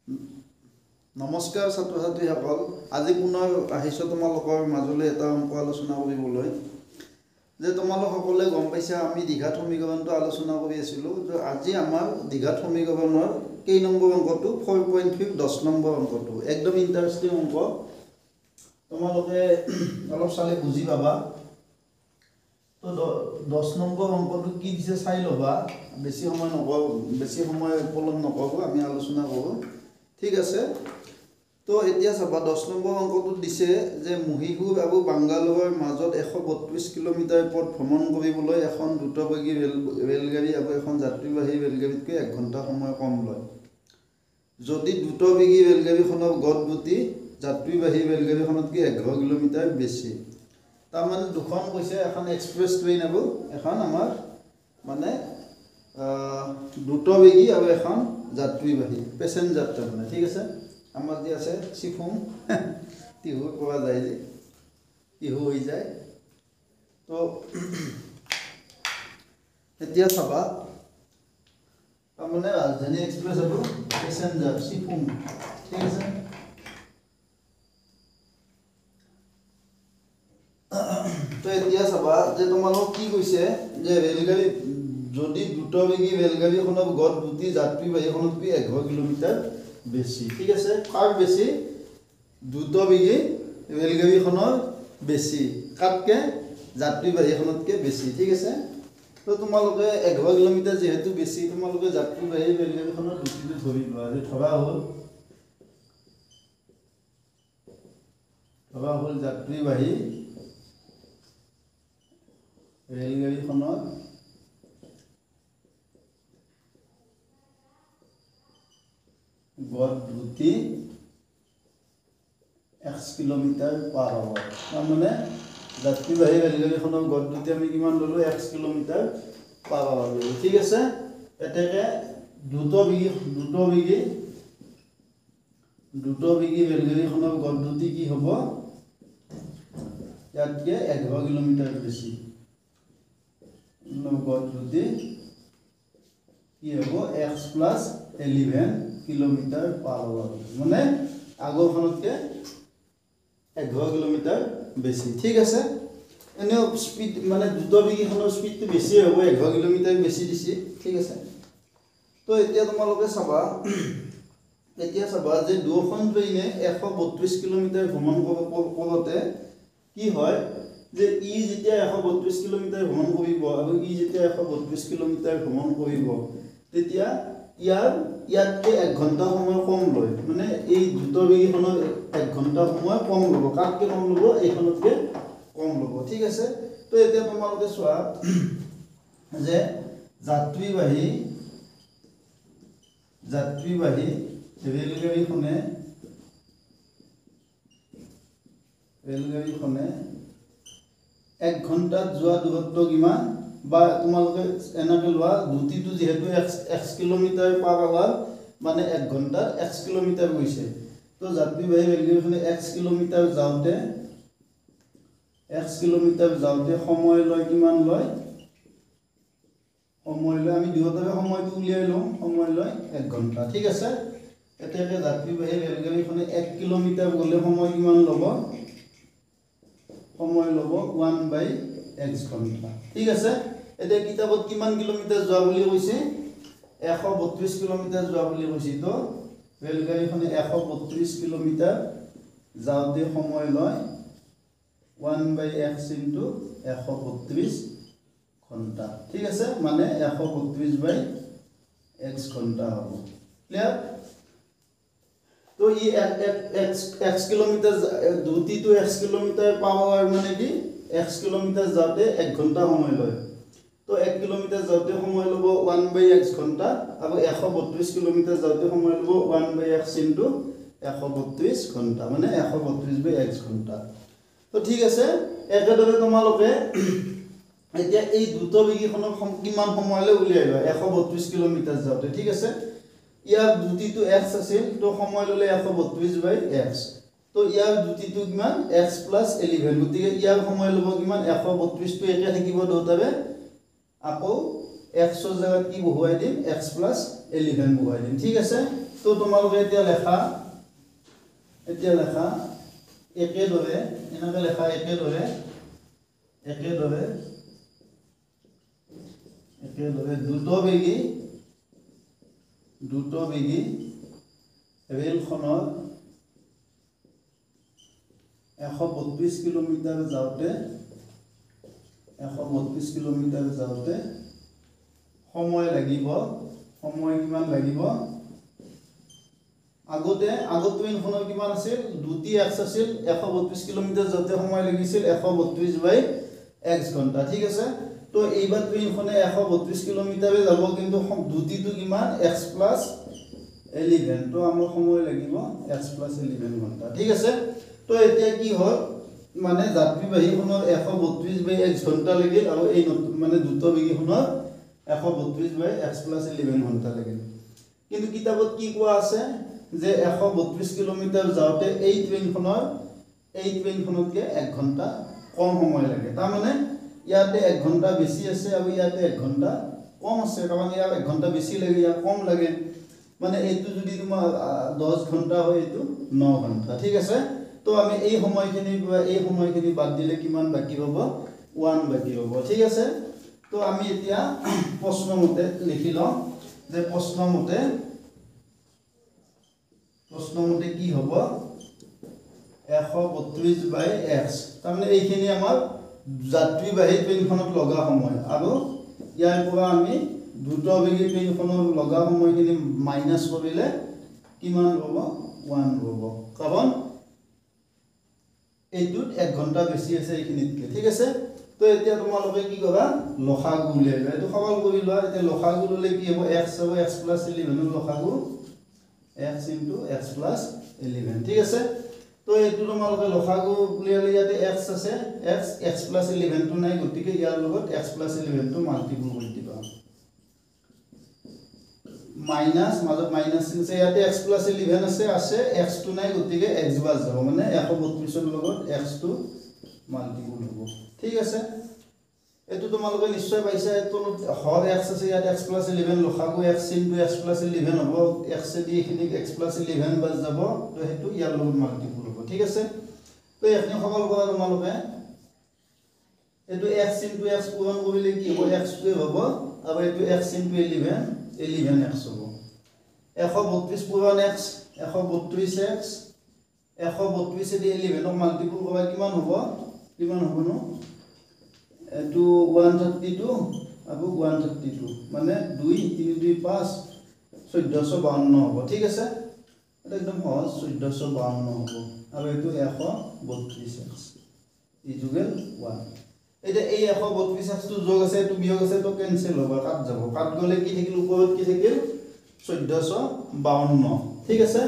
নমস্কাৰ ছাত্ৰ ছাত্ৰীসকল আজি পুনৰ আহিছোঁ তোমালোকৰ মাজলৈ এটা অংক আলোচনা কৰিবলৈ যে তোমালোক সকলোৱে গম পাইছা আমি দ্বিঘাত সমীকৰণটো আলোচনা কৰি আছিলোঁ যে আজি আমাৰ দ্বিঘাত সমীকৰণৰ কেই নম্বৰ অংকটো 4.5 10 নম্বৰ অংকটো একদম ইন্টাৰেষ্টিং অংক তোমালোকে অলপ চালে বুজি পাবা তো 10 নম্বৰ অংকটো কি দিছে চাই লবা বেছি সময় পলম নকৰো আমি আলোচনা কৰো ঠিক আছে তো এতিয়া চাবা 10 নম্বৰ অংকটো দিছে যে মহীশূৰ আৰু বাংগালোৰৰ মাজত 132 কিলোমিটাৰ পথ ভ্ৰমণ কৰিবলৈ এখন দ্ৰুতবেগী ৰেলগাড়ী আৰু এখন যাত্ৰীবাহী ৰেলগাড়ীতকৈ 1 ঘণ্টা সময় কম লয় যদি দ্ৰুতবেগী ৰেলগাড়ীখনৰ গড় গতি যাত্ৰীবাহী ৰেলগাড়ীখনতকৈ 11 কিলোমিটাৰ বেছি তাৰমানে দুখন কৈছে এখন এক্সপ্ৰেছ ট্ৰেইন আৰু এখন আমাৰ মানে দ্ৰুতবেগী আৰু এখন যাত্ৰীবাহী পেসেঞ্জাৰ ট্ৰেইন ঠিক আছে আমাৰ যে আছে সিফুম তিহু কোৱা যায় যে তিহু হৈ যায় তো এতিয়া চাবা তাৰমানে ৰাজধানী এক্সপ্ৰেছ আৰু পেসেঞ্জাৰ সিফুম ঠিক আছে তো এতিয়া চাবা যে তোমালোক কি কৈছে যে ৰেলগাড়ী যদি দ্ৰুতবেগী ৰেলগাড়ীখনৰ গড় গতি যাত্ৰীবাহীখনতকৈ 11 কিলোমিটাৰ বেছি ঠিক আছে কাৰ বেছি দ্ৰুতবেগী ৰেলগাড়ীখনৰ বেছি কাটকে যাত্ৰীবাহীখনতকৈ বেছি ঠিক আছে তো তোমালোকে 11 কিলোমিটাৰ যেহেতু বেছি তোমালোকে যাত্ৰীবাহী ৰেলগাড়ীখনৰ গতিটো ধৰি লোৱা যে ধৰা হ'ল যাত্ৰীবাহী ৰেলগাড়ীখনৰ গড় গতি x কিলোমিটাৰ পাৰ আৱাৰ তাৰমানে যাত্ৰীবাহী ৰেলগাড়ীখনৰ গড় গতি আমি কিমান ললো x কিলোমিটাৰ পাৰ আৱাৰ ললো ঠিক আছে এতেকে দ্ৰুতবেগী ৰেলগাড়ীখনৰ গড় গতি কি হ'ব ইয়াতকে 11 কিলোমিটাৰ বেছি গড় গতি কি হ'ব x + 11 কিলোমিটাৰ পাৰ আৱাৰ মানে আগৰখনতকে 11 কিলোমিটাৰ বেছি ঠিক আছে এনে স্পিড মানে দ্ৰুতবেগীখনৰ স্পিডটো বেছি হ'ব 11 কিলোমিটাৰ বেছি দিছি ঠিক আছে তো এতিয়া তোমালোকে চাবা যে দুখন ট্ৰেইনে 132 কিলোমিটাৰ ভ্ৰমণ কৰোতে কি হয় যে ই যেতিয়া 132 কিলোমিটাৰ ভ্ৰমণ কৰিব আৰু ই যেতিয়া 132 কিলোমিটাৰ ভ্ৰমণ কৰিব তেতিয়া ইয়াতকে 1 ঘণ্টা সময় কম লয় মানে এই দ্ৰুতবেগীখনৰ 1 ঘণ্টা সময় কম ল'ব কাটকে কম ল'ব এইখনতকে কম ল'ব ঠিক আছে তো এতিয়া তোমালোকে চোৱা যে যাত্ৰীবাহী ৰেলগাড়ীখনে 1 ঘণ্টাত যোৱা দূৰত্ব কিমান বা তোমালোকে এনেকৈ লোৱা গতিটো যেহেতু x কিলোমিটাৰ পাৰ আৱাৰ মানে 1 ঘণ্টাত x কিলোমিটাৰ গৈছে তো যাত্ৰীবাহী ৰেলগাড়ীখনে x কিলোমিটাৰ যাওঁতে সময় লয় কিমান লয় আমি দুয়োটাৰে সময়টো উলিয়াই লওঁ সময় লয় 1 ঘণ্টা ঠিক আছে এতেকে যাত্ৰীবাহী ৰেলগাড়ীখনে 1 কিলোমিটাৰ গ'লে সময় কিমান ল'ব সময় ল'ব 1/x ঘণ্টা ঠিক আছে এতিয়া কিতাপত কিমান কিলোমিটাৰ যোৱা বুলি কৈছে 132 কিলোমিটাৰ যোৱা বুলি কৈছে তো ৰেলগাড়ীখনে 132 কিলোমিটাৰ যাওঁতে সময় লয় 1/x * 132 ঘণ্টা ঠিক আছে মানে 132/x ঘণ্টা হ'ব ক্লিয়াৰ তো ই x কিলোমিটাৰ দ্ৰুতিটো x কিলোমিটাৰ পাৱাৰ মানে কি x কিলোমিটাৰ যাওঁতে 1 ঘণ্টা সময় লয় তো 1 কিলোমিটাৰ যাওঁতে সময় ল'ব 1/x ঘণ্টা আৰু 132 কিলোমিটাৰ যাওঁতে সময় ল'ব 1/x * 132 ঘণ্টা মানে 132/x ঘণ্টা তো ঠিক আছে একেদৰে তোমালোকে এতিয়া এই দ্ৰুতবেগীখনৰ কিমান সময়লৈ উলিয়াই লয় 132 কিলোমিটাৰ যাওঁতে ঠিক আছে ইয়াৰ দ্ৰুতিটো x আছিল তো সময় ল'লে 132/x তো ইয়াৰ দ্ৰুতিটো কিমান x + 11 গতিকে ইয়াৰ সময় ল'ব কিমান 132 টো একে থাকিব দুটাৰে আকৌ x ৰ জায়গাত কি বহুৱাই দিম x + 11 বহুৱাই দিম ঠিক আছে তো তোমালোকে এতিয়া লেখা একেদৰে এনেকৈ লেখা একেদৰে দ্ৰুতবেগী ৰেলখনৰ 132 কিলোমিটাৰ যাওঁতে সময় কিমান লাগিব আগত ট্ৰেইনখনৰ কিমান আছিল দুটি এক্স আছিল 132 কিলোমিটাৰ যাওঁতে সময় লাগিছিল 132/x ঘণ্টা ঠিক আছে তো এইবাৰ ট্ৰেইনখনে 132 কিলোমিটাৰে যাব কিন্তু দুটিটো কিমান x + 11 তো আমাৰ সময় লাগিব x + 11 ঘণ্টা ঠিক আছে তো এতিয়া কি হ'ল মানে যাত্ৰীবাহীখনৰ 132/x ঘণ্টা লাগিল আৰু এই মানে দ্ৰুতবেগীখনৰ 132/x + 11 ঘণ্টা লাগিল কিন্তু কিতাপত কি কোৱা আছে যে 132 কিলোমিটাৰ যাওঁতে এই ট্ৰেইনখনতকে 1 ঘণ্টা কম সময় লাগে তাৰ মানে ইয়াতে 1 ঘণ্টা বেছি আছে আৰু ইয়াতে 1 ঘণ্টা কম আছে কাৰণ ইয়াত 1 ঘণ্টা বেছি লাগে ইয়াত কম লাগে মানে এইটো যদি তোমাৰ 10 ঘণ্টা হয় এইটো 9 ঘণ্টা ঠিক আছে তো আমি এই সময়খিনি বাদ দিলে কিমান বাকি হ'ব 1 বাকি হ'ব ঠিক আছে তো আমি এতিয়া প্ৰশ্নমতে লিখি লওঁ যে প্ৰশ্নমতে কি হ'ব 132/x তাৰমানে এইখিনি আমাৰ যাত্ৰীবাহী ট্ৰেইনখনত লগা সময় আৰু ইয়াৰ পৰা আমি দ্ৰুতবেগী ট্ৰেইনখনৰ লগা সময়খিনি মাইনাস কৰিলে কিমান হ'ব 1 হ'ব কাৰণ এইটোত 1 ঘণ্টা বেছি আছে এইখিনিতকে ঠিক আছে তো এতিয়া তোমালোকে কি কৰা লসাগু উলিয়াবা এটো সৰল কৰি লোৱা এতিয়া লসাগু ললে কি হ'ব x হ'ব x + 11 ৰ লসাগু x * x + 11 ঠিক আছে তো এইটো তোমালোকে লসাগু উলিয়ালে ইয়াতে x আছে x + 11 টো নাই গতিকে ইয়াৰ লগত x + 11 টো মাল্টিপল কৰি দিবা মাইনাস মাজত মাইনাস আছে ইয়াতে x + 11 আছে x টো নাই গতিকে x বাদ যাব মানে 132 ৰ লগত x টো মাল্টিপল হ'ব ঠিক আছে এটো তোমালোকে নিশ্চয় পাইছা এটো হৰ x আছে ইয়াত x + 11 লসাগু x * x + 11 হ'ব x দি এখিনি x + 11 বাদ যাব তো হেতু ইয়াৰ লগত মাল্টিপল হ'ব ঠিক আছে তো এখিনি সৰল কৰা তোমালোকে এটো x * x পূৰণ কৰিলে কি হ'ব x² হ'ব আৰু এটো x * 11x হ'ব 132 পূৰণ x 132x 132 দি 11 ক মাল্টিপল কৰা কিমান হ'ব নো এটো 132 আৰু 132 মানে 2 3 2 5 1452 হ'ব ঠিক আছে এটা একদম সহজ 1452 হ'ব আৰু এটো 132x ইজুগেল 1 এটা এই 132x টো যোগ আছে এটো বিয়োগ আছে তো ক্যান্সেল হ'ব কাট যাব কাট গলে কি থাকিল ওপৰত কি থাকিল 1452 ঠিক আছে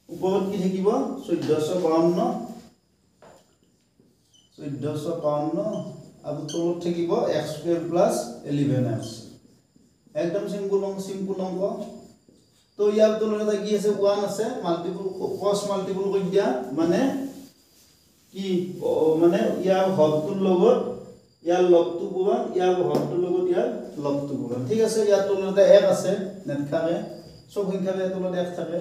ওপৰত কি থাকিব 1452 আৰু তলত থাকিব x² + 11x একদম সিম্পল অংক তো ইয়াৰ তলত কি আছে 1 আছে মাল্টিপল ক্ৰস মাল্টিপল কৰি দিয়া মানে কি মানে ইয়াৰ হৰটোৰ লগত ইয়াৰ লগটো পূৰণ ইয়াৰ হৰটোৰ লগত ইয়াৰ লগটো পূৰণ ঠিক আছে ইয়াৰ তলতে 1 আছে নেটখাৰে সব সংখ্যাৰে তলতে 1 থাকে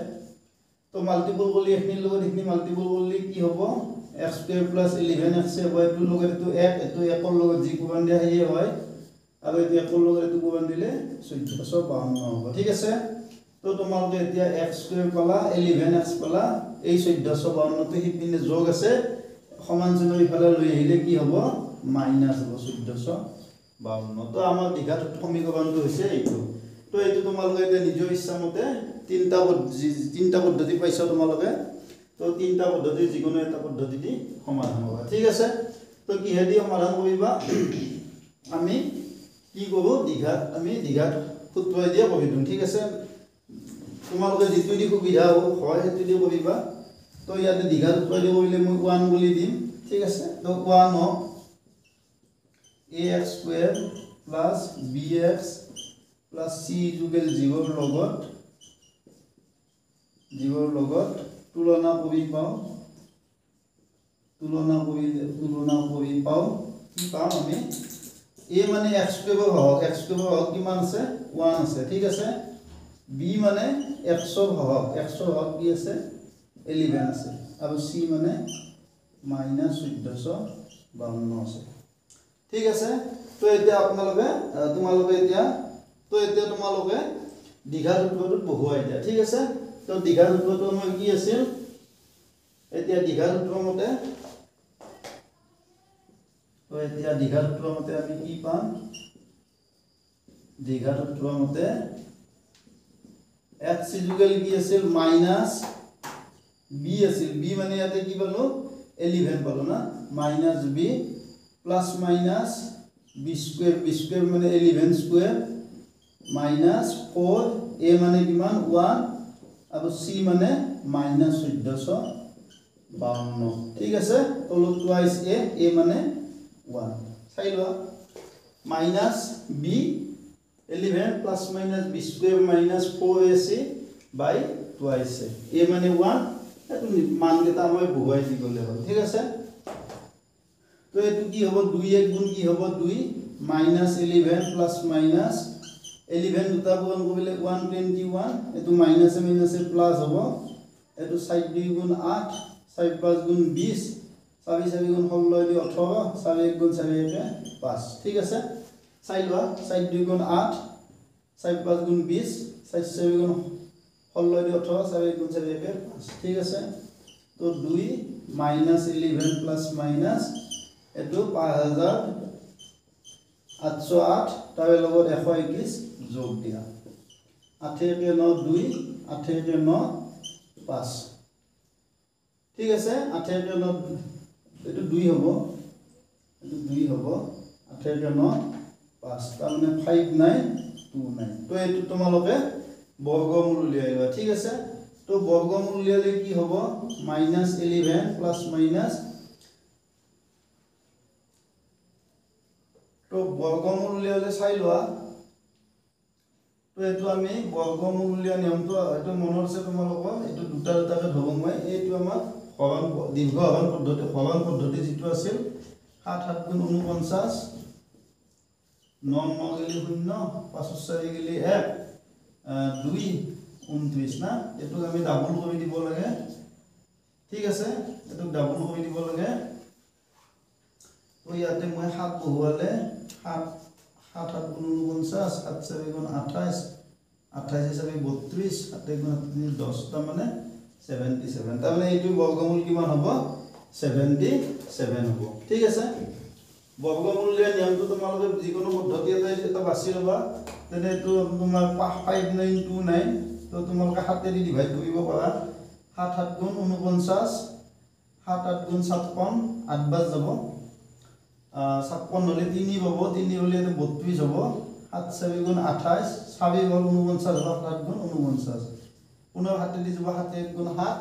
তো মাল্টিপল কৰি এখিনি লগত এখিনি মাল্টিপল কৰিলে কি হ'ব x² + 11x হ'ব এটোৰ লগত এটো 1 এটো 1 ৰ লগত যি পূৰণ দিয়া হেই হয় আৰু এটো 1 ৰ লগত এটো পূৰণ দিলে 1452 হ'ব ঠিক আছে তো তোমালোকে এতিয়া x² পালা 11x পালা এই 1452 তে হিপিনে যোগ আছে সমান চিহ্ন ইফালে লৈ আহিলে কি হ'ব মাইনাস হ'ব 1452 তো আমাৰ দ্বিঘাত সমীকৰণটো হৈছে এইটো তো এইটো তোমালোকে এতিয়া নিজৰ ইচ্ছা মতে তিনটা পদ্ধতি পাইছা তোমালোকে তো তিনটা পদ্ধতি যিকোনো এটা পদ্ধতি দি সমাধান কৰা ঠিক আছে তো কিহেদি সমাধান কৰিবা আমি কি কৰো দ্বিঘাত সূত্ৰই দিয়া কৰি দিম ঠিক আছে তোমালোকে যেটো দি সুবিধা হয় হেতু দি কৰিবা তো ইয়াতে দ্বিঘাত সূত্ৰই দি কৰিলে মই 1 বুলি দিম ঠিক আছে তো 1 হ ax² + bx + c ইকুৱেল 0 ৰ লগত তুলনা কৰি পাও কি পাও আমি a মানে x² হওক কিমান আছে 1 আছে ঠিক আছে b মানে 100 হওক 100 হওক কি আছে 11 আছে আৰু c মানে -1452 আছে ঠিক আছে তো এতিয়া আপোনালোকে তোমালোকে এতিয়া তোমালোকে দীঘা সূত্ৰটো বহুৱাই দিয়া ঠিক আছে তো দীঘা সূত্ৰটো আমাৰ কি আছিল এতিয়া দীঘা সূত্ৰ মতে আমি কি পাম দীঘা সূত্ৰ মতে x ইকুয়াল কি আছিল মাইনাস b আছিল b মানে ইয়াতে কি পালো 11 পালো না minus b plus minus b square মানে 11 স্কয়ার মাইনাস 4 a মানে কিমান 1 আৰু c মানে -1452 ঠিক আছে তলত টুৱাইস a মানে 1 চাই লোৱা minus b 11 plus minus b square minus 4ac by twice a মানে 1 এটো মান কেটা মই বহুৱাই দি গলে হ'ল ঠিক আছে তো এটো কি হ'ব 2 1 গুণ কি হ'ব 2 minus 11 plus minus 11 দুটা গুণ কৰিলে 121 এটো মাইনাস মাইনাস প্লাস হ'ব এটো 7 2 গুণ 8 7 5 গুণ 20 7 7 গুণ 16 দি 18 7 1 গুণ 4 5 ঠিক আছে চাই লোৱা 7 2 গুণ 8 7 5 গুণ 20 7 7 গুণ 16 দি 18 7 1 গুণ 4 5 ঠিক আছে তো 2 minus 11 plus minus এটো 5808 তাৰ লগত 121 যোগ দিয়া 8 1 9 2 8 1 9 5 ঠিক আছে 8 1 9 এটো 2 হ'ব এটো 2 হ'ব 8 1 9 5 তাৰ মানে 5929 তো এটো তোমালোকে বৰ্গমূল উলিয়াইবা ঠিক আছে তো বৰ্গমূল উলিয়ালে কি হ'ব -11 প্লাস মাইনাস তো বৰ্গমূল উলিয়ালে চাই লোৱা তো এটো আমি বৰ্গমূল উলিয়া নিয়মটো এটো মনত আছে তোমালোকৰ এটো দুটা দুটাকে ধৰব মই এটো আমাৰ হৰণ দীৰ্ঘ হৰণ পদ্ধতি যেটো আছিল 7 7 গুণ 49 9 9 গলি 0 5 4 গলি 1 2 29 না এটো আমি ডাবল কৰি দিব লাগে ঠিক আছে এটো ডাবল কৰি দিব লাগে তো ইয়াতে মই 7 বহুৱালে 7 7 7 গুণ 49 7 4 গুণ 28 28 হিচাপে 32 7 গুণ 10 টা মানে 77 তাৰ মানে এইটো বৰ্গমূল কিমান হ'ব 77 হ'ব ঠিক আছে বৰ্গমূলৰ নিয়মটো তোমালোকে যিকোনো পদ্ধতি এটা বাছি লবা তেনে এটো তোমাৰ 5929 তো তোমালোকে 7 দি ডিভাইড কৰিব পাৰা 7 7 গুণ 49 7 8 গুণ 56 8 বাৰ যাব 56 হলে 3 পাব 3 হলে 32 হ'ব 7 4 গুণ 28 4 গুণ 49 হ'ব 7 গুণ 49 পুনৰ 7 দি যাব 7 1 গুণ 7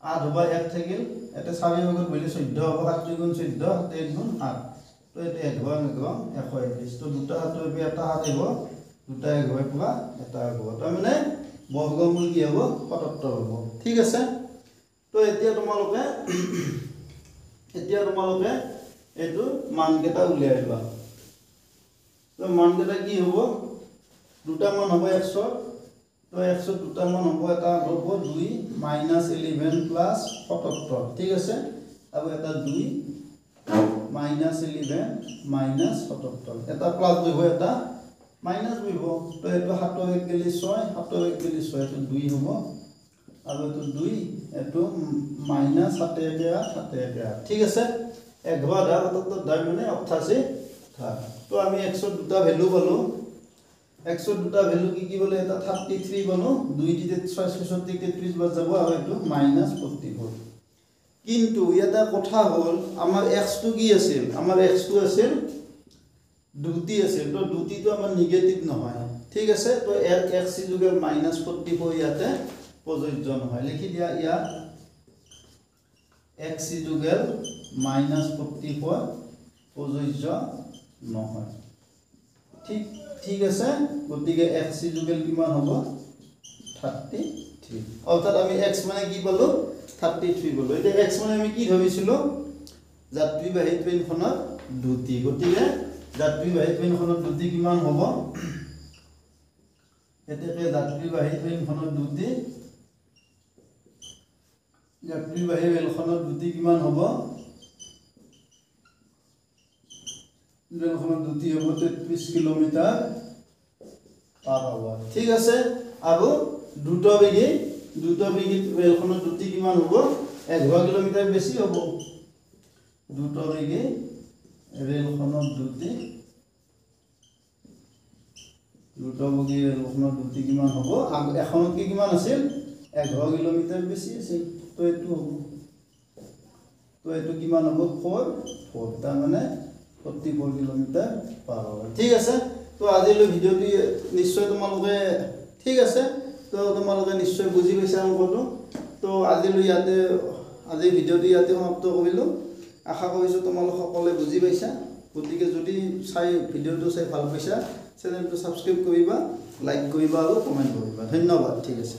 8 হ'ব 1 থাকিল এটা 4 ভাগত বলি 14 হ'ব 7 গুণ 14 7 1 গুণ 8 তো এটা 1 ভাগ 121 তো দুটা হাতৰ পে এটা হাত আহিব দুটা 1 হৈ পুৰা এটা হ'ব তাৰ মানে বৰ্গমূল কি হ'ব 77 হ'ব ঠিক আছে তো এতিয়া তোমালোকে এটো মান কেটা উলিয়াই লোৱা তো মান কেটা কি হ'ব দুটা মান হ'ব 100 তো 100 দুটা মান হ'ব এটা হ'ব 2 -11 প্লাস 77 ঠিক আছে আৰু এটা 2 -11 -77 এটা প্লাস হইব এটা মাইনাস হইব তো এটো 7 1 গলি 6 7 1 গলি 6 এটো 2 হ'ব আৰু এটো 2 এটো -7 1 ঠিক আছে 11 দাই মানে 88 তো আমি 100 দুটা ভ্যালু পালো 100 দুটা ভ্যালু কি বলে এটা 33 পালো 2 টিতে 6 6 33 বাৰ যাব আৰু এটো -44 কিন্তু এটা কথা হল আমাৰ x টো কি আছিল আমাৰ x টো আছিল দুটি আছিল তো দুটিটো আমাৰ নেগেটিভ নহয় ঠিক আছে তো x ইকুয়াল -44 ইয়াতে প্ৰযোজ্য নহয় লিখি দিয়া ইয়া x ইকুয়াল -44 প্ৰযোজ্য নহয় ঠিক আছে গতিকে x ইকুয়াল কিমান হ'ব 33 অৰ্থাৎ আমি x মানে কি পালো 33 বলো এটা x মানে আমি কি ভাবিছিল যাত্ৰী বাহী ট্ৰেইনখনৰ দুটি গতিকে যাত্ৰী বাহী ট্ৰেইনখনৰ দুটি কিমান হ'ব এতেকে যাত্ৰীবাহী ট্ৰেইনখনৰ দ্ৰুতি কিমান হ'ব ট্ৰেইনখনৰ দ্ৰুতি হ'ব 33 কিলোমিটাৰ পাৰ আৱাৰ ঠিক আছে আৰু দ্ৰুতবেগী ৰেলখনৰ দ্ৰুতি কিমান হ'ব 11 কিলোমিটাৰ বেছি হ'ব দ্ৰুতবেগী ৰেলখনৰ দ্ৰুতি কিমান হ'ব এখনত কি কিমান আছিল 11 কিলোমিটাৰ বেছি আছিল তো এইটো হ'ব তো এইটো কিমান হ'ব 4 তাৰ মানে 44 কিলোমিটাৰ পাৰ আৱাৰ ঠিক আছে তো আজিলৈ ভিডিঅ'টি নিশ্চয় তোমালোকে ঠিক আছে তো তোমালোকে নিশ্চয় বুজি পাইছা অংকটো তো আজি ভিডিঅ'টি ইয়াতে সমাপ্ত কৰিলোঁ আশা কৰিছোঁ তোমালোক সকলোৱে বুজি পাইছা গতিকে যদি ভিডিঅ'টো চাই ভাল পাইছা চেনেলটো সাবস্ক্ৰাইব কৰিবা লাইক কৰিবা আৰু কমেন্ট কৰিবা ধন্যবাদ ঠিক আছে